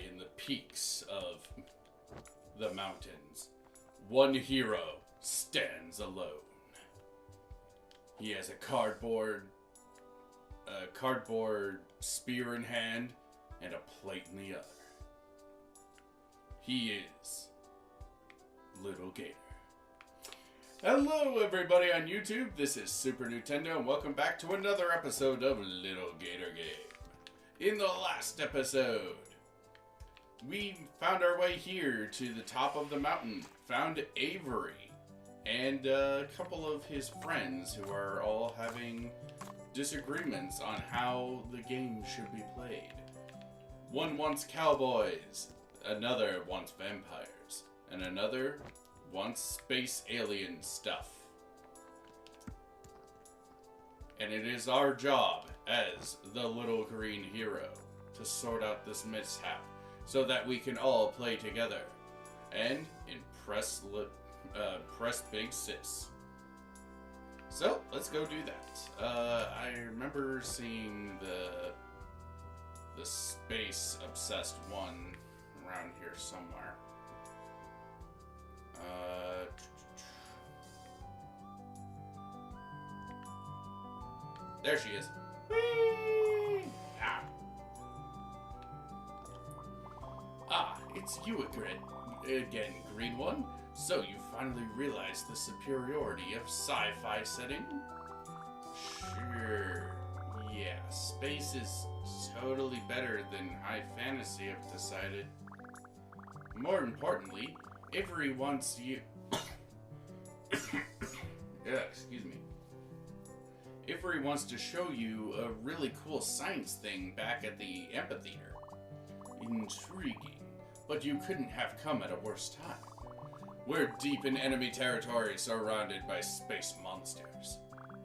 high in the peaks of the mountains, one hero stands alone. He has a cardboard spear in hand and a plate in the other. He is Lil Gator. Hello everybody on YouTube, this is Super Nintendo and welcome back to another episode of Lil Gator Game. In the last episode, we found our way here to the top of the mountain, found Avery and a couple of his friends who are all having disagreements on how the game should be played. One wants cowboys, another wants vampires, and another wants space alien stuff. And it is our job as the little green hero to sort out this mishap so that we can all play together and impress Big Sis. So, let's go do that. I remember seeing the space-obsessed one around here somewhere. There she is. Whee! Ah, it's you again, Green One. So you finally realized the superiority of sci-fi setting? Sure. Yeah, space is totally better than high fantasy, I've decided. More importantly, Avery wants you... excuse me. Avery wants to show you a really cool science thing back at the amphitheater. Intriguing, but you couldn't have come at a worse time. We're deep in enemy territory, surrounded by space monsters.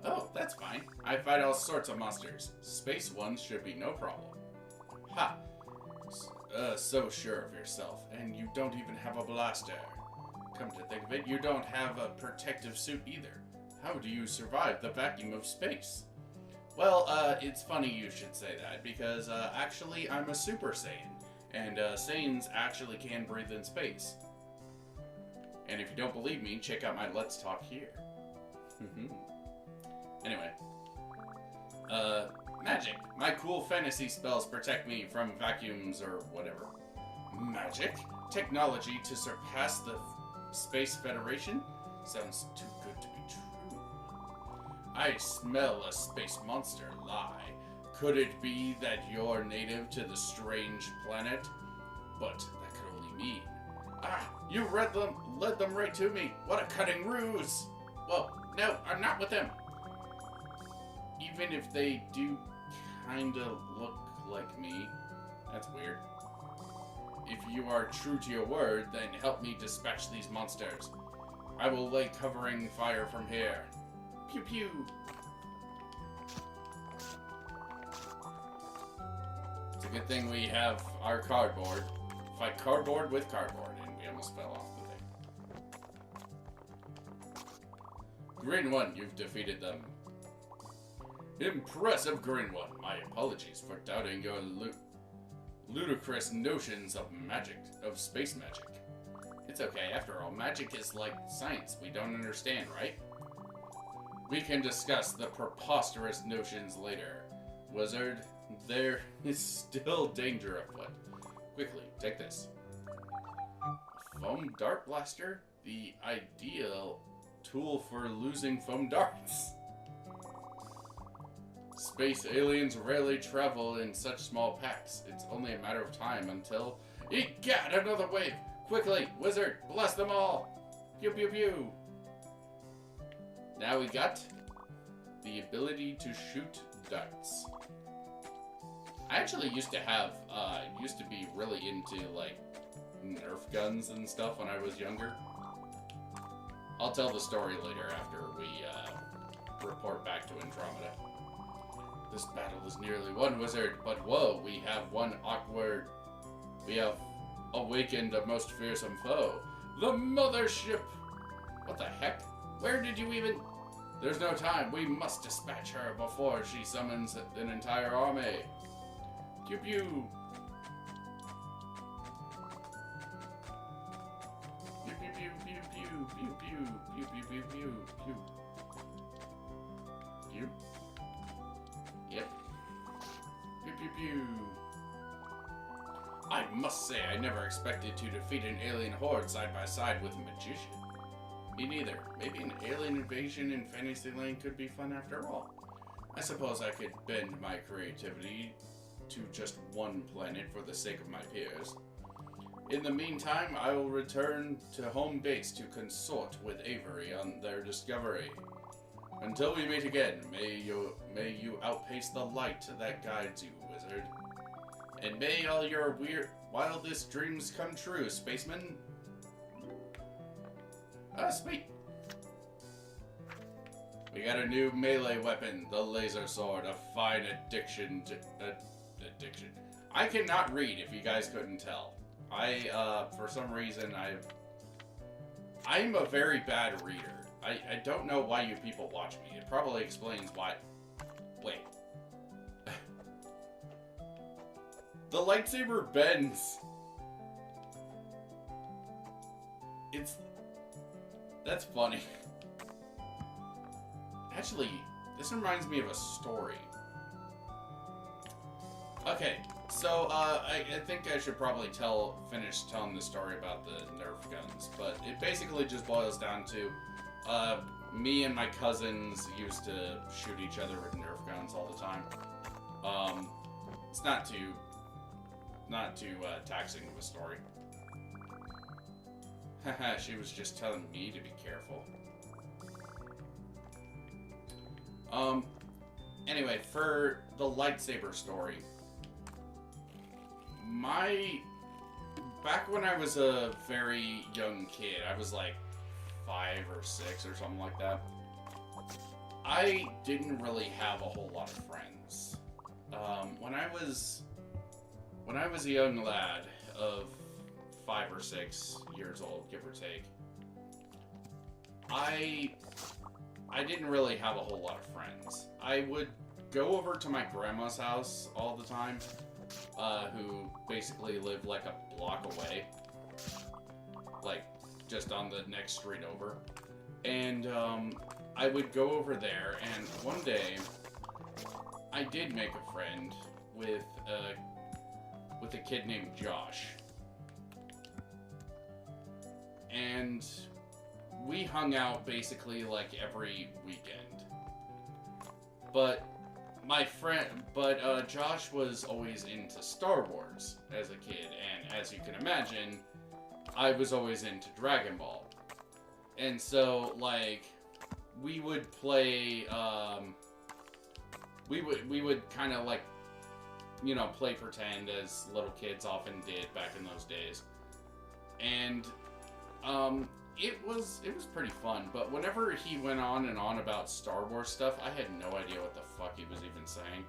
Oh, that's fine. I fight all sorts of monsters. Space ones should be no problem. Ha! So sure of yourself, and you don't even have a blaster. Come to think of it, you don't have a protective suit either. How do you survive the vacuum of space? Well, it's funny you should say that, because actually I'm a Super Saiyan, and Saiyans actually can breathe in space. And if you don't believe me, check out my Let's Talk here. Anyway. Magic. My cool fantasy spells protect me from vacuums or whatever. Magic? Technology to surpass the Space Federation? Sounds too good to be true. I smell a space monster lie. Could it be that you're native to the strange planet? But that could only mean... Ah! You led them right to me! What a cunning ruse! Well, no, I'm not with them! Even if they do kinda look like me. That's weird. If you are true to your word, then help me dispatch these monsters. I will lay covering fire from here. Pew pew! It's a good thing we have our cardboard. Fight cardboard with cardboard, and we almost fell off the thing. Green One, you've defeated them. Impressive, Green One. My apologies for doubting your ludicrous notions of magic, of space magic. It's okay, after all, magic is like science we don't understand, right? We can discuss the preposterous notions later. Wizard, there is still danger afoot. Quickly, take this. A foam dart blaster? The ideal tool for losing foam darts. Space aliens rarely travel in such small packs. It's only a matter of time until... Egat! Another wave! Quickly, wizard, bless them all! Pew pew pew! Now we got the ability to shoot darts. I actually used to have, used to be really into, like, Nerf guns and stuff when I was younger. I'll tell the story later after we, report back to Andromeda. This battle is nearly won, wizard, but whoa, we have awakened a most fearsome foe. The mothership! What the heck? Where did you even... There's no time, we must dispatch her before she summons an entire army. Pew pew! pew, pew, pew, pew, pew, pew, pew, pew, pew, pew. Pew. Yep. Pew, pew, pew. I must say, I never expected to defeat an alien horde side by side with a magician. Me neither. Maybe an alien invasion in Fantasyland could be fun after all. I suppose I could bend my creativity to just one planet for the sake of my peers. In the meantime, I will return to home base to consort with Avery on their discovery. Until we meet again, may you outpace the light that guides you, wizard. And may all your wildest dreams come true, spaceman. Sweet. We got a new melee weapon, the laser sword, a fine addiction. I cannot read, if you guys couldn't tell. For some reason, I'm a very bad reader. I don't know why you people watch me. It probably explains why. Wait. The lightsaber bends. That's funny. Actually, this reminds me of a story. Okay, so I think I should probably finish telling the story about the Nerf guns, but it basically just boils down to me and my cousins used to shoot each other with Nerf guns all the time. It's not too taxing of a story. Haha, she was just telling me to be careful. Anyway, for the lightsaber story, back when I was a very young kid, I was like 5 or 6 or something like that, I didn't really have a whole lot of friends. When I was a young lad of 5 or 6 years old, give or take, I didn't really have a whole lot of friends. I would go over to my grandma's house all the time, who basically lived like a block away, like just on the next street over. And I would go over there, and one day I did make a friend with a kid named Josh. And we hung out basically like every weekend. But Josh was always into Star Wars as a kid, and as you can imagine, I was always into Dragon Ball. And so, like, we would play, we would kind of like, you know, play pretend as little kids often did back in those days. And, it was pretty fun, but whenever he went on and on about Star Wars stuff, I had no idea what the fuck he was even saying.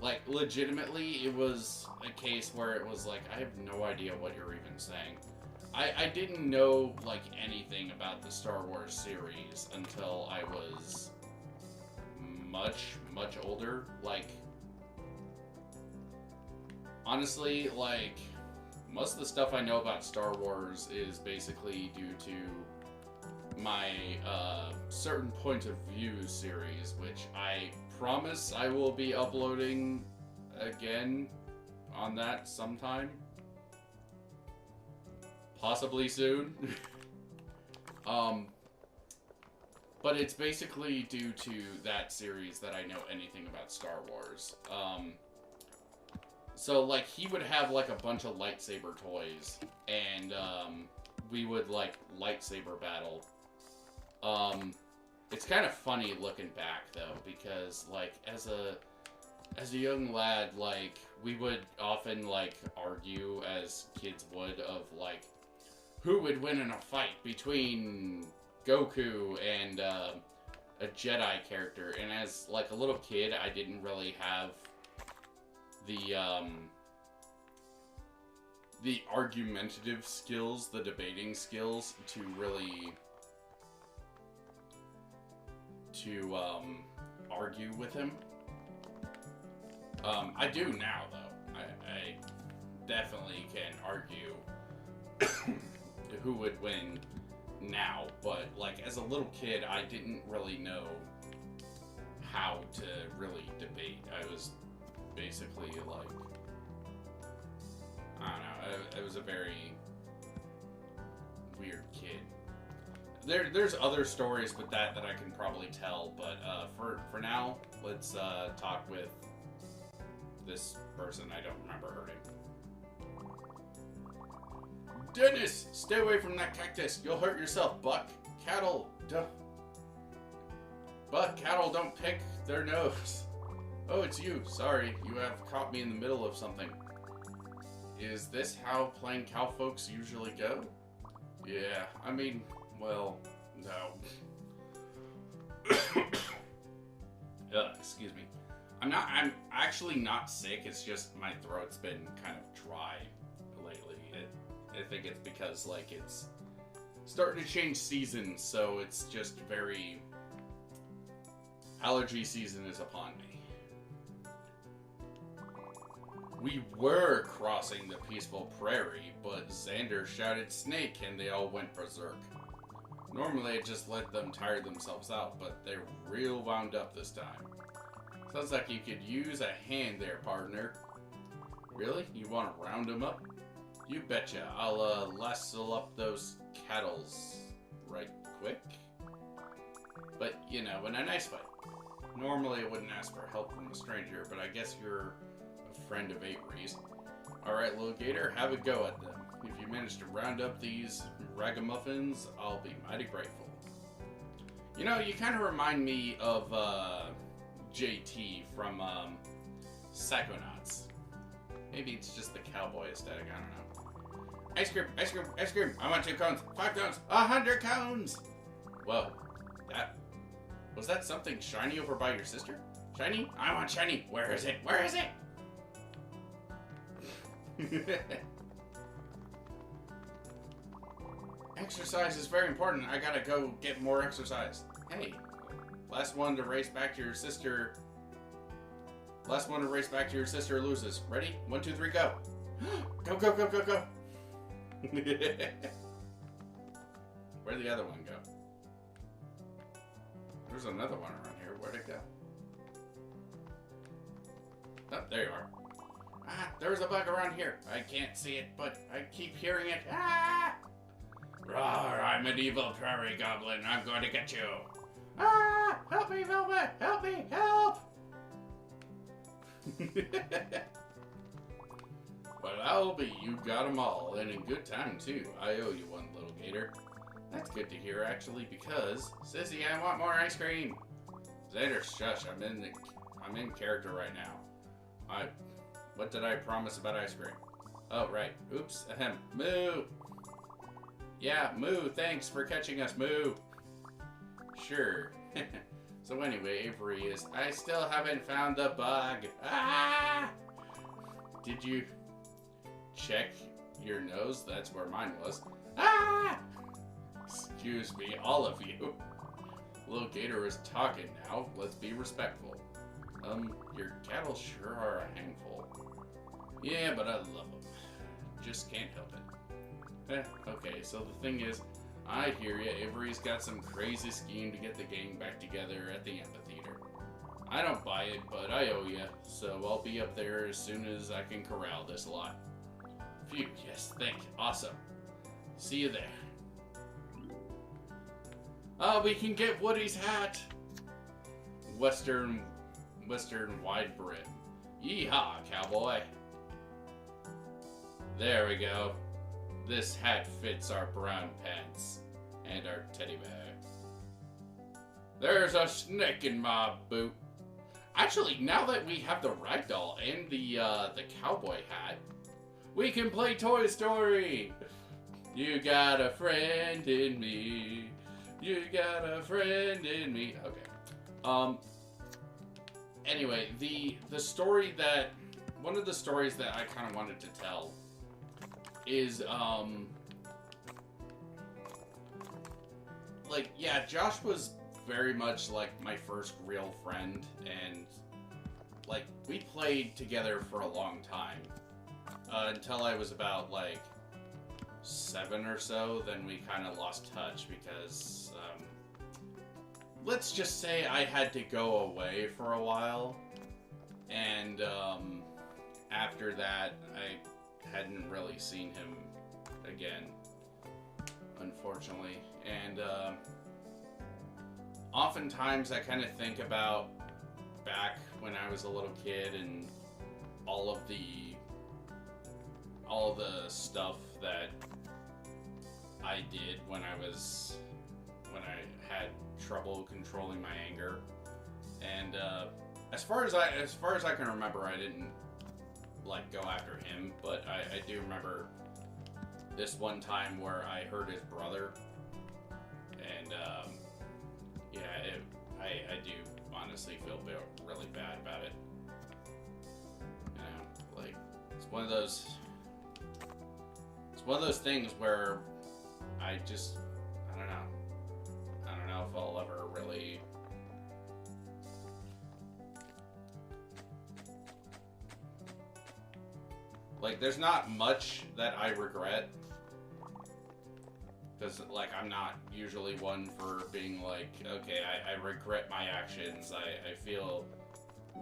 Like, legitimately, it was a case where it was like, I have no idea what you're even saying. I didn't know, like, anything about the Star Wars series until I was much, much older. Like, honestly, like, most of the stuff I know about Star Wars is basically due to my Certain Point of View series, which I promise I will be uploading again on that sometime. Possibly soon. But it's basically due to that series that I know anything about Star Wars. So, like, he would have, like, a bunch of lightsaber toys, and, we would, like, lightsaber battle. It's kind of funny looking back, though, because, like, as a young lad, like, we would often, like, argue, as kids would, of, like, who would win in a fight between Goku and, a Jedi character, and as, like, a little kid, I didn't really have the argumentative skills, the debating skills to really argue with him. I do now, though. I definitely can argue who would win now, but like as a little kid, I didn't really know how to really debate. I was basically like, I don't know, I was a very weird kid. There's other stories with that I can probably tell, but for now, let's talk with this person. I don't remember her name. Dennis, stay away from that cactus. You'll hurt yourself, Buck. Cattle don't pick their nose. Oh, it's you. Sorry, you have caught me in the middle of something. Is this how plain cow folks usually go? Yeah, I mean, well, no. Excuse me. I'm actually not sick. It's just my throat's been kind of dry lately. I think it's because, like, it's starting to change seasons, so it's just very... Allergy season is upon me. We were crossing the peaceful prairie, but Xander shouted snake and they all went berserk. Normally I just let them tire themselves out, but they're real wound up this time. Sounds like you could use a hand there, partner. Really? You want to round them up? You betcha. I'll lasso up those cattles right quick. But, you know, in a nice way. Normally I wouldn't ask for help from a stranger, but I guess you're a friend of Avery's. Alright, Lil Gator, have a go at them. If you manage to round up these ragamuffins, I'll be mighty grateful. You know, you kind of remind me of JT from Psychonauts. Maybe it's just the cowboy aesthetic, I don't know. Ice cream, ice cream, ice cream! I want 2 cones, 5 cones, 100 cones! Whoa, was that something shiny over by your sister? Shiny? I want shiny! Where is it? Where is it? Exercise is very important. I gotta go get more exercise. Hey, last one to race back to your sister. Last one to race back to your sister loses. Ready? 1, 2, 3, go. Go, go, go, go, go. Where'd the other one go? There's another one around here. Where'd it go? Oh, there you are. Ah, there's a bug around here. I can't see it, but I keep hearing it. Ah! Roar, I'm an evil prairie goblin. I'm going to get you. Ah! Help me, Velma! Help me! Help! Well, I'll be. You got 'em all, and in good time, too. I owe you one, Little Gator. That's good to hear, actually, because... Sissy, I want more ice cream! Xander, shush. I'm in character right now. What did I promise about ice cream? Oh, right. Oops. Ahem. Moo! Yeah, Moo, thanks for catching us, Moo! Sure. So anyway, Avery is... I still haven't found the bug! Ah! Did you check your nose? That's where mine was. Ah! Excuse me, all of you. Lil Gator is talking now. Let's be respectful. Your cattle sure are a handful. Yeah, but I love them. Just can't help it. Okay, so the thing is, I hear ya. Avery's got some crazy scheme to get the gang back together at the amphitheater. I don't buy it, but I owe ya, so I'll be up there as soon as I can corral this lot. Phew, yes, thank you. Awesome. See you there. Oh, we can get Woody's hat! Western wide brim. Yeehaw, cowboy. There we go. This hat fits our brown pants and our teddy bear. There's a snake in my boot. Actually, now that we have the ragdoll and the cowboy hat, we can play Toy Story. You got a friend in me. You got a friend in me. Okay. Anyway, the story that... One of the stories that I kind of wanted to tell is, like, yeah, Josh was very much, like, my first real friend, and, like, we played together for a long time, until I was about, like, 7 or so, then we kind of lost touch because, let's just say I had to go away for a while, and after that, I hadn't really seen him again, unfortunately. And oftentimes I kind of think about back when I was a little kid and all of the stuff that I did when I had trouble controlling my anger. And as far as I can remember, I didn't like go after him, but I do remember this one time where I hurt his brother, and yeah, I do honestly feel really bad about it. You know, like it's one of those things where I don't know if I'll ever really like, there's not much that I regret, because like I'm not usually one for being like, okay, I regret my actions. I feel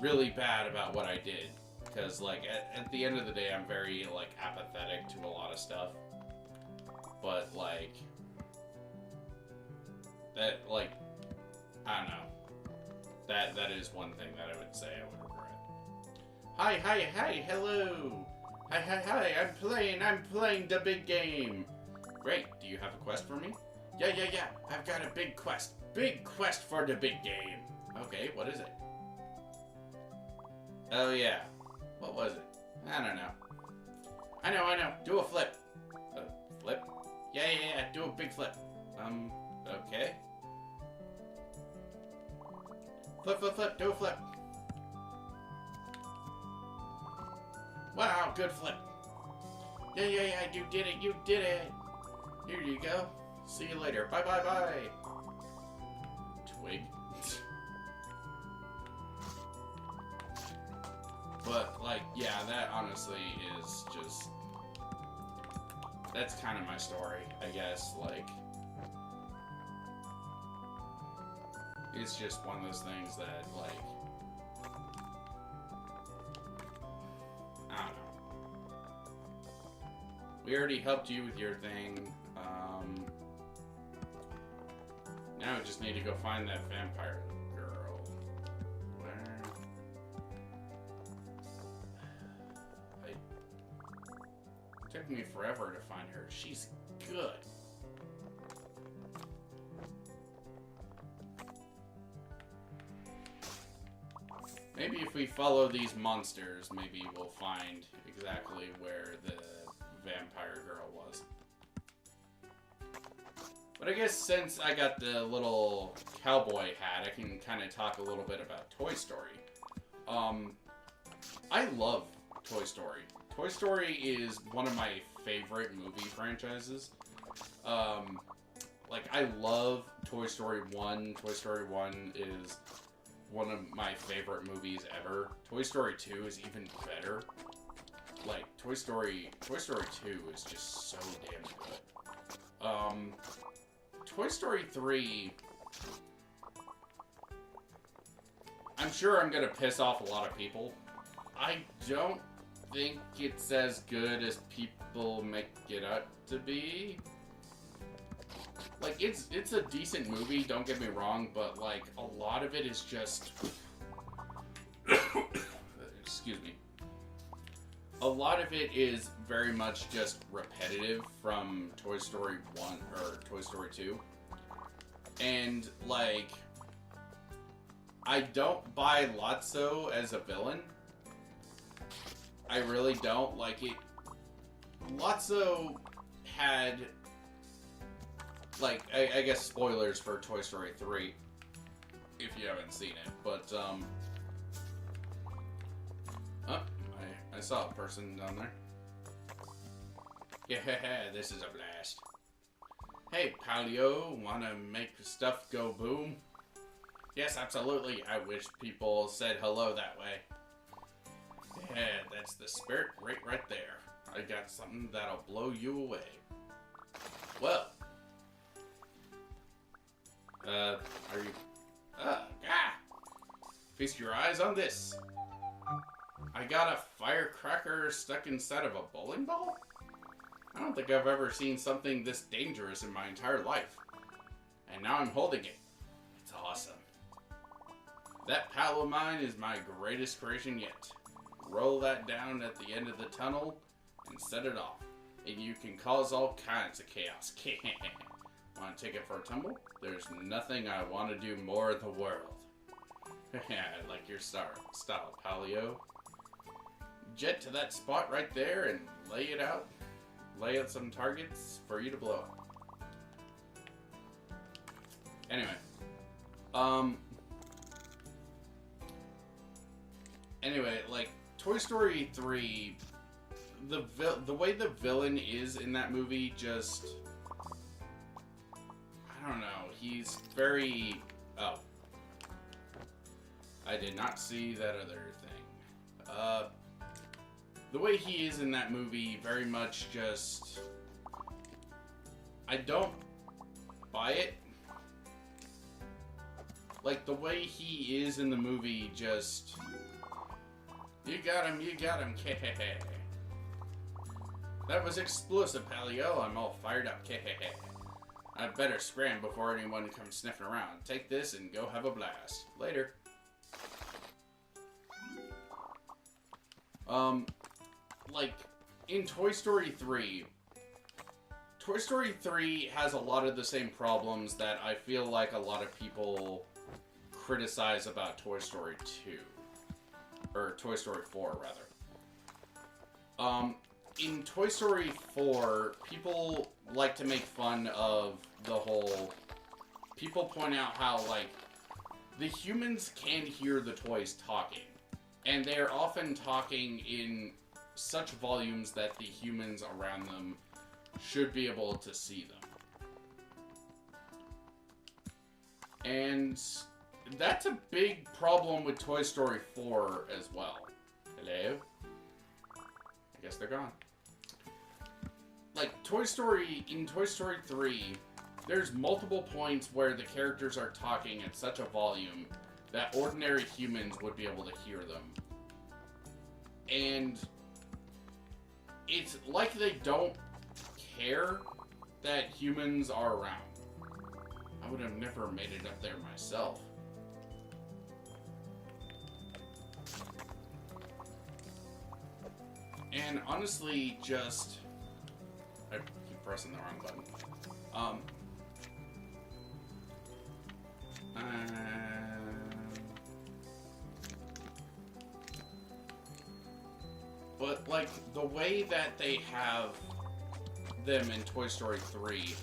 really bad about what I did, because like at the end of the day, I'm very like apathetic to a lot of stuff. But like that, like, I don't know, that is one thing that I would say I would regret. Hi, hello. Hi, I'm playing the big game. Great, do you have a quest for me? Yeah, I've got a big quest for the big game. Okay, what is it? Oh yeah, what was it? I don't know. I know, do a flip. A flip? Yeah, do a big flip. Okay. Flip, do a flip. Wow, good flip. Yeah, you did it. Here you go. See you later. Bye. Twig. But, like, yeah, that honestly is just... That's kind of my story, I guess. Like, it's just one of those things that, like... I don't know. We already helped you with your thing. Now we just need to go find that vampire girl. Where? It took me forever to find her. She's good. Maybe if we follow these monsters, maybe we'll find exactly where the vampire girl was. But I guess since I got the little cowboy hat, I can kind of talk a little bit about Toy Story. I love Toy Story. Toy Story is one of my favorite movie franchises. Like, I love Toy Story 1. Toy Story 1 is one of my favorite movies ever. Toy Story 2 is even better. Like, Toy Story 2 is just so damn good. Toy Story 3, I'm sure I'm gonna piss off a lot of people. I don't think it's as good as people make it out to be. Like, it's a decent movie, don't get me wrong, but, like, a lot of it is just... Excuse me. A lot of it is very much just repetitive from Toy Story 1, or Toy Story 2. And, like, I don't buy Lotso as a villain. I really don't. Like, Lotso had... Like, I guess spoilers for Toy Story 3, if you haven't seen it, but, I saw a person down there. Yeah, this is a blast. Hey, Palio, wanna make stuff go boom? Yes, absolutely. I wish people said hello that way. Yeah, that's the spirit right there. I got something that'll blow you away. Well. Are you... Feast your eyes on this. I got a firecracker stuck inside of a bowling ball? I don't think I've ever seen something this dangerous in my entire life. And now I'm holding it. It's awesome. That pal of mine is my greatest creation yet. Roll that down at the end of the tunnel and set it off. And you can cause all kinds of chaos. Want to take it for a tumble? There's nothing I want to do more in the world. I like your style, Palio. Jet to that spot right there and lay it out. Lay out some targets for you to blow up. Anyway. Anyway, like, Toy Story 3, the way the villain is in that movie just... I don't know, he's very... Oh. I did not see that other thing. The way he is in that movie, very much just... I don't buy it. Like, the way he is in the movie, just... You got him, That was explosive, Palio. I'm all fired up, I'd better scram before anyone comes sniffing around. Take this and go have a blast. Later. Like, in Toy Story 3, Toy Story 3 has a lot of the same problems that I feel like a lot of people criticize about Toy Story 2. Or Toy Story 4, rather. In Toy Story 4, people like to make fun of the whole... People point out how, like, the humans can hear the toys talking. And they're often talking in such volumes that the humans around them should be able to see them. And that's a big problem with Toy Story 4 as well. Hello? I guess they're gone. Like, in Toy Story 3, there's multiple points where the characters are talking at such a volume that ordinary humans would be able to hear them. And it's like they don't care that humans are around. I would have never made it up there myself. And honestly, just... I keep pressing the wrong button. But, like, the way that they have them in Toy Story 3,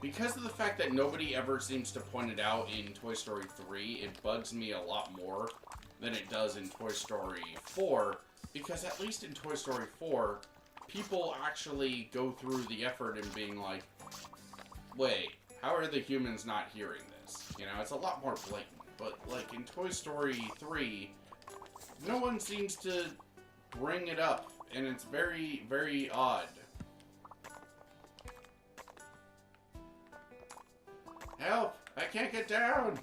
because of the fact that nobody ever seems to point it out in Toy Story 3, it bugs me a lot more than it does in Toy Story 4, because at least in Toy Story 4, people actually go through the effort in being like, wait, how are the humans not hearing this? You know, it's a lot more blatant. But, like, in Toy Story 3, no one seems to bring it up, and it's very, very odd. Help! I can't get down!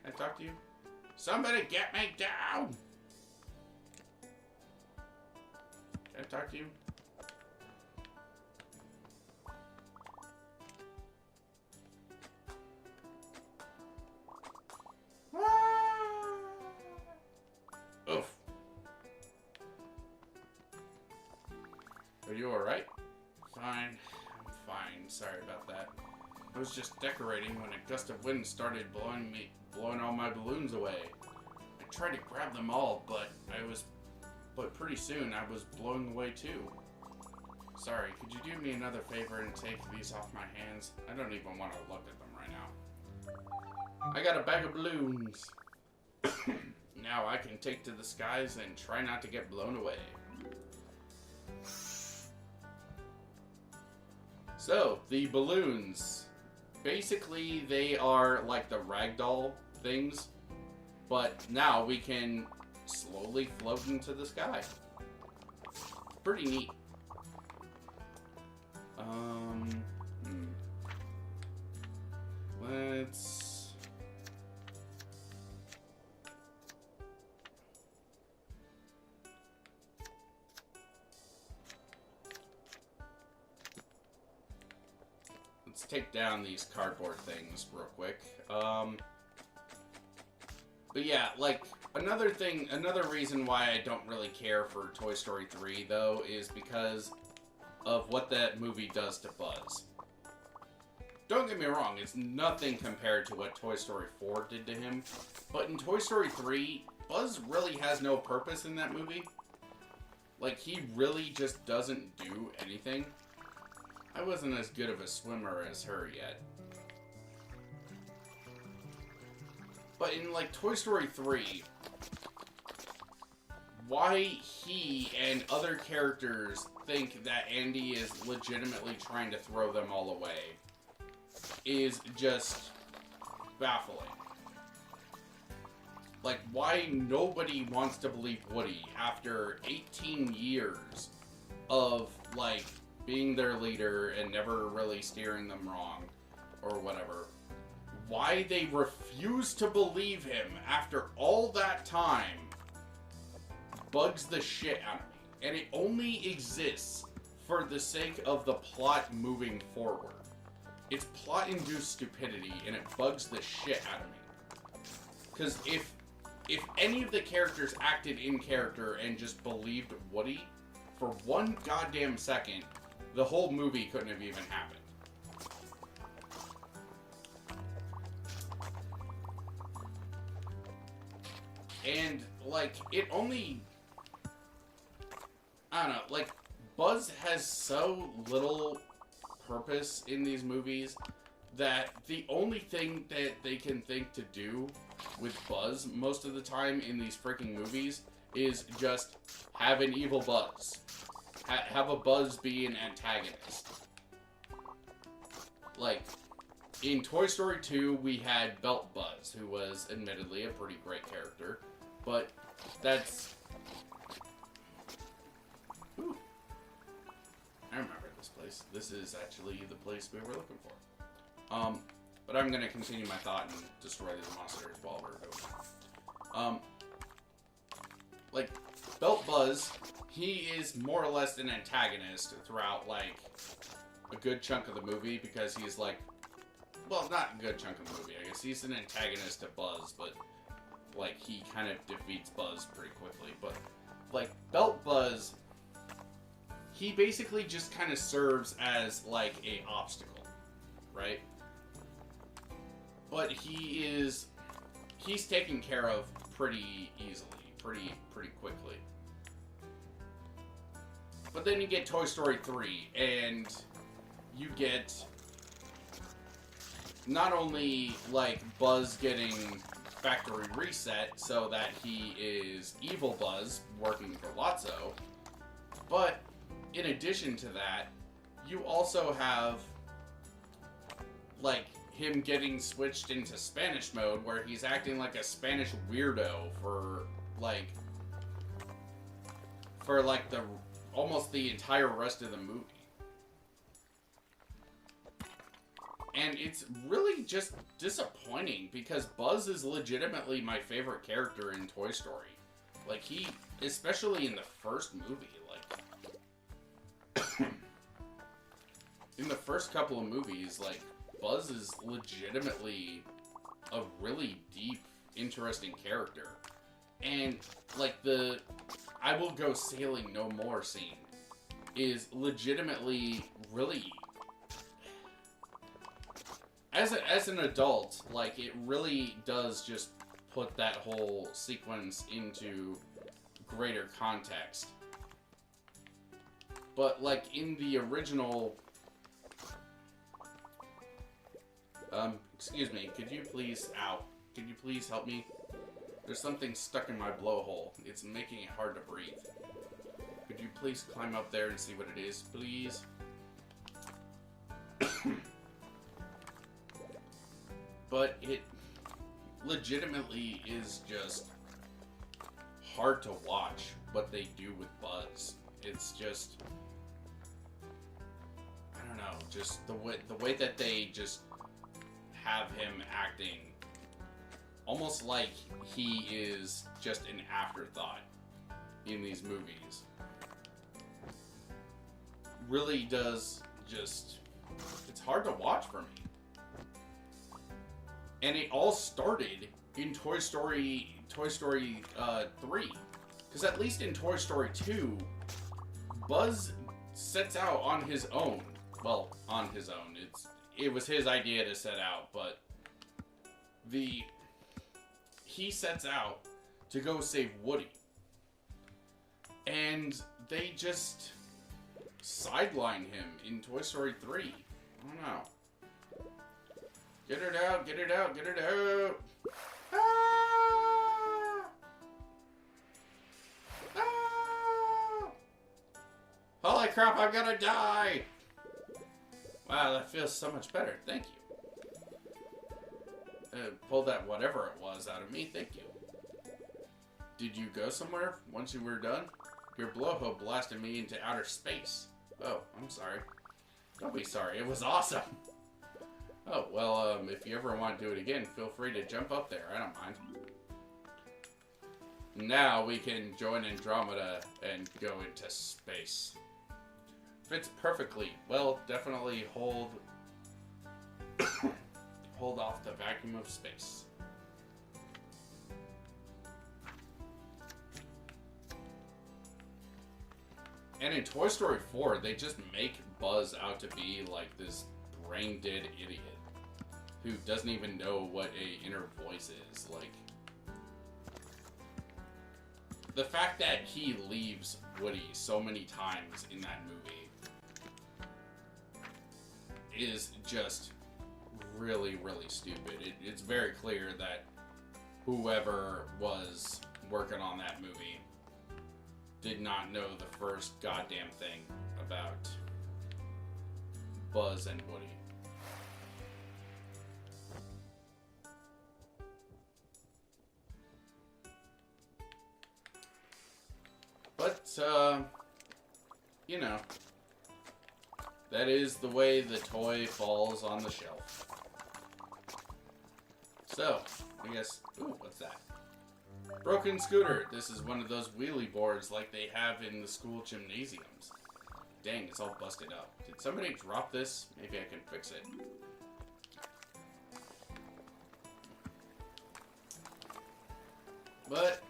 Can I talk to you? Somebody get me down! Can I talk to you? Oof. Are you alright? Fine. I'm fine. Sorry about that. I was just decorating when a gust of wind started blowing all my balloons away. I tried to grab them all, but pretty soon I was blowing away too. Sorry, could you do me another favor and take these off my hands? I don't even want to look at them right now. I got a bag of balloons. Now I can take to the skies and try not to get blown away. So, the balloons. Basically, they are like the ragdoll things, but now we can slowly float into the sky. Pretty neat. Hmm. Let's... Let's take down these cardboard things real quick. But yeah, like, another reason why I don't really care for Toy Story 3, though, is because of what that movie does to Buzz. Don't get me wrong, it's nothing compared to what Toy Story 4 did to him, but in Toy Story 3, Buzz really has no purpose in that movie. Like, he really just doesn't do anything. I wasn't as good of a swimmer as her yet. But in, like, Toy Story 3, why he and other characters think that Andy is legitimately trying to throw them all away is just baffling. Like, why nobody wants to believe Woody after 18 years of, like, being their leader and never really steering them wrong or whatever. Why they refuse to believe him after all that time bugs the shit out of me. And it only exists for the sake of the plot moving forward. It's plot-induced stupidity, and it bugs the shit out of me. Because if any of the characters acted in character and just believed Woody for one goddamn second, the whole movie couldn't have even happened. And, like, it only... I don't know, like, Buzz has so little purpose in these movies that the only thing that they can think to do with Buzz most of the time in these freaking movies is just have an evil Buzz. Have a Buzz be an antagonist. Like, in Toy Story 2, we had Belt Buzz, who was admittedly a pretty great character, but that's... Ooh. I remember this place. This is actually the place we were looking for. But I'm gonna continue my thought and destroy these monsters while we're doing it. Like, Belt Buzz, he is more or less an antagonist throughout, like, a good chunk of the movie, because he's, like, well, not a good chunk of the movie, I guess. He's an antagonist to Buzz, but, like, he kind of defeats Buzz pretty quickly. But, like, Belt Buzz, he basically just kind of serves as, like, a obstacle, right? But he's taken care of pretty easily, pretty quickly. But then you get Toy Story 3, and you get not only, like, Buzz getting factory reset so that he is evil Buzz working for Lotso, but in addition to that, you also have, like, him getting switched into Spanish mode, where he's acting like a Spanish weirdo for the almost the entire rest of the movie. And it's really just disappointing, because Buzz is legitimately my favorite character in Toy Story. Like, he, especially in the first movie, like, in the first couple of movies, like, Buzz is legitimately a really deep, interesting character. And, like, the I will go sailing no more scene is legitimately really... As an adult, like, it really does just put that whole sequence into greater context. But, like, in the original... excuse me, could you please... Ow. Could you please help me? There's something stuck in my blowhole. It's making it hard to breathe. Could you please climb up there and see what it is, please? But it legitimately is just hard to watch what they do with Buzz. It's just... I don't know, just the way that they just have him acting almost like he is just an afterthought in these movies. Really does just, it's hard to watch for me. And it all started in Toy Story 3. Because at least in Toy Story 2, Buzz sets out on his own. Well, on his own. It was his idea to set out, but he sets out to go save Woody. And they just sideline him in Toy Story 3. I don't know. Get it out, get it out, get it out. Ah! Ah! Holy crap, I'm gonna die! Wow, that feels so much better. Thank you. Pulled that whatever it was out of me. Thank you. Did you go somewhere once you were done? Your blowhole blasted me into outer space. Oh, I'm sorry. Don't be sorry. It was awesome. Oh, well, if you ever want to do it again, feel free to jump up there. I don't mind. Now we can join Andromeda and go into space. Fits perfectly. Well, definitely hold off the vacuum of space. And in Toy Story 4, they just make Buzz out to be like this brain-dead idiot who doesn't even know what a inner voice is. Like, the fact that he leaves Woody so many times in that movie is just really, really stupid. It's very clear that whoever was working on that movie did not know the first goddamn thing about Buzz and Woody. But, you know, that is the way the toy falls on the shelf. So, I guess, ooh, what's that? Broken scooter. This is one of those wheelie boards like they have in the school gymnasiums. Dang, it's all busted up. Did somebody drop this? Maybe I can fix it. But,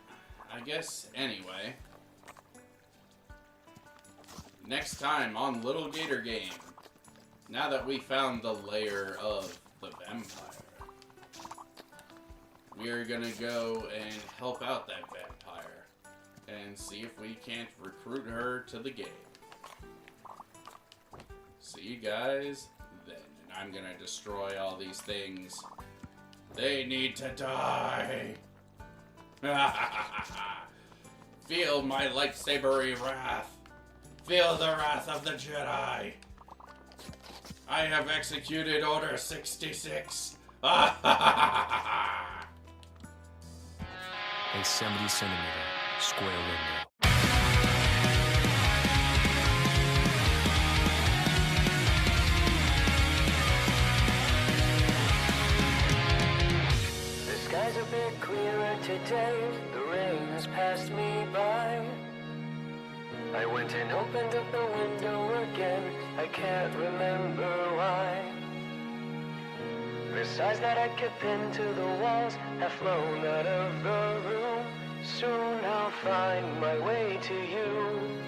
I guess, anyway. Next time on Lil Gator Game, now that we found the lair of the vampire, we are gonna go and help out that vampire and see if we can't recruit her to the game. See you guys then, and I'm gonna destroy all these things. They need to die! Feel my lightsabery wrath! Feel the wrath of the Jedi! I have executed Order 66! A 70-centimeter square window. The skies a bit clearer today. The rain has passed me by. I went and opened up the window again. I can't remember why. The sighs that I kept into the walls have flown out of the room. Soon I'll find my way to you.